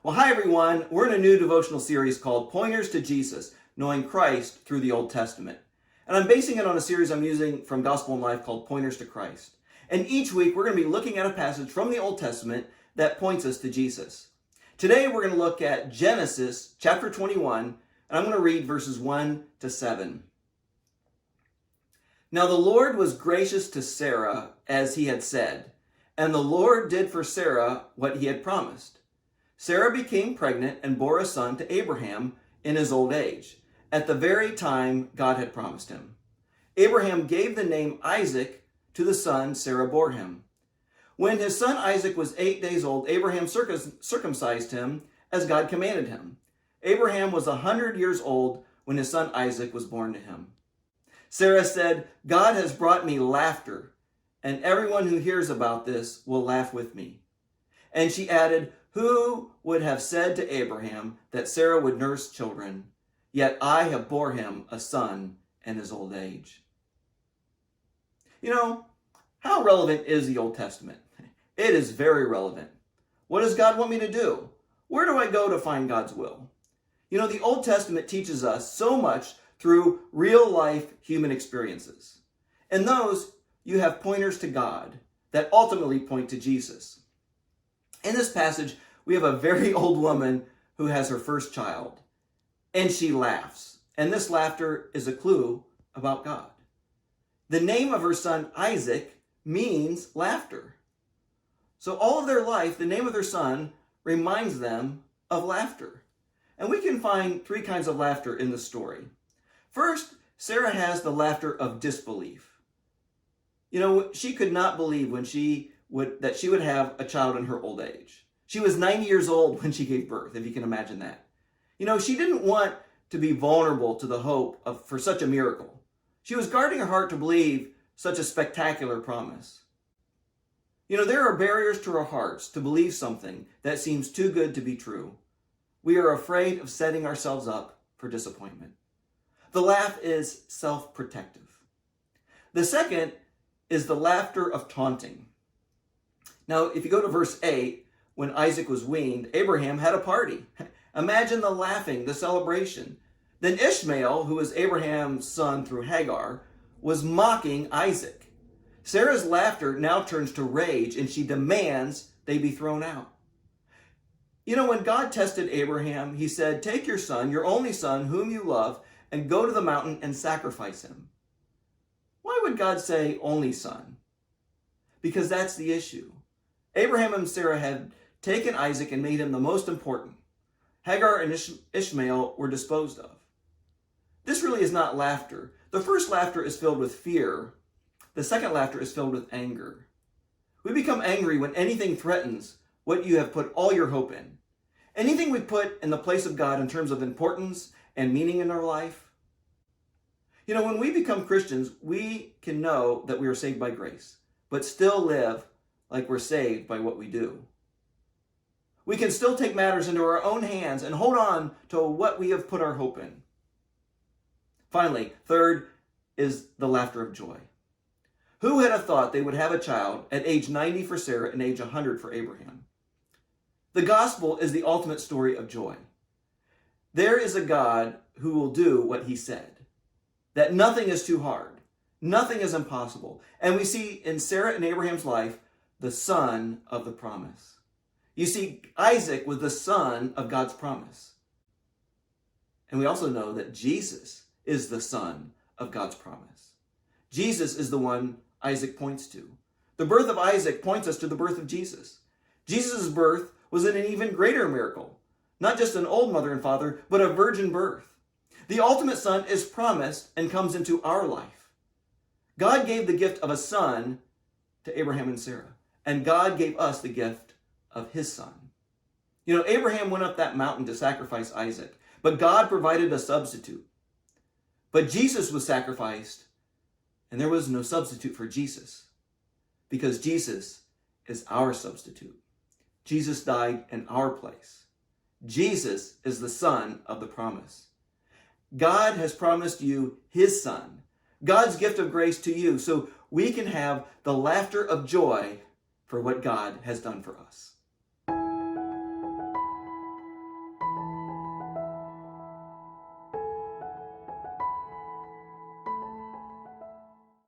Well, hi everyone. We're in a new devotional series called Pointers to Jesus, Knowing Christ Through the Old Testament. And I'm basing it on a series I'm using from Gospel and Life called Pointers to Christ. And each week we're going to be looking at a passage from the Old Testament that points us to Jesus. Today we're going to look at Genesis chapter 21, and I'm going to read verses 1 to 7. Now the Lord was gracious to Sarah as he had said, and the Lord did for Sarah what he had promised. Sarah became pregnant and bore a son to Abraham in his old age, at the very time God had promised him. Abraham gave the name Isaac to the son Sarah bore him. When his son Isaac was 8 days old, Abraham circumcised him as God commanded him. Abraham was 100 years old when his son Isaac was born to him. Sarah said, "God has brought me laughter, and everyone who hears about this will laugh with me." And she added, "Who would have said to Abraham that Sarah would nurse children? Yet I have bore him a son in his old age." How relevant is the Old Testament? It is very relevant. What does God want me to do? Where do I go to find God's will? The Old Testament teaches us so much through real-life human experiences. In those, you have pointers to God that ultimately point to Jesus. In this passage, we have a very old woman who has her first child, and she laughs. And this laughter is a clue about God. The name of her son, Isaac, means laughter. So all of their life, the name of their son reminds them of laughter. And we can find three kinds of laughter in the story. First, Sarah has the laughter of disbelief. She could not believe that she would have a child in her old age. She was 90 years old when she gave birth, if you can imagine that. She didn't want to be vulnerable to the hope for such a miracle. She was guarding her heart to believe such a spectacular promise. There are barriers to our hearts to believe something that seems too good to be true. We are afraid of setting ourselves up for disappointment. The laugh is self-protective. The second is the laughter of taunting. Now, if you go to verse 8, when Isaac was weaned, Abraham had a party. Imagine the laughing, the celebration. Then Ishmael, who was Abraham's son through Hagar, was mocking Isaac. Sarah's laughter now turns to rage, and she demands they be thrown out. When God tested Abraham, he said, "Take your son, your only son, whom you love, and go to the mountain and sacrifice him." Why would God say only son? Because that's the issue. Abraham and Sarah had taken Isaac and made him the most important. Hagar and Ishmael were disposed of. This really is not laughter. The first laughter is filled with fear. The second laughter is filled with anger. We become angry when anything threatens what you have put all your hope in. Anything we put in the place of God in terms of importance and meaning in our life. When we become Christians, we can know that we are saved by grace, but still live like we're saved by what we do. We can still take matters into our own hands and hold on to what we have put our hope in. Finally, third is the laughter of joy. Who had have thought they would have a child at age 90 for Sarah and age 100 for Abraham? The gospel is the ultimate story of joy. There is a God who will do what he said, that nothing is too hard, nothing is impossible. And we see in Sarah and Abraham's life the son of the promise. You see, Isaac was the son of God's promise. And we also know that Jesus is the son of God's promise. Jesus is the one Isaac points to. The birth of Isaac points us to the birth of Jesus. Jesus' birth was an even greater miracle. Not just an old mother and father, but a virgin birth. The ultimate son is promised and comes into our life. God gave the gift of a son to Abraham and Sarah, and God gave us the gift of his son. Abraham went up that mountain to sacrifice Isaac, but God provided a substitute. But Jesus was sacrificed, and there was no substitute for Jesus, because Jesus is our substitute. Jesus died in our place. Jesus is the son of the promise. God has promised you his son, God's gift of grace to you, so we can have the laughter of joy for what God has done for us.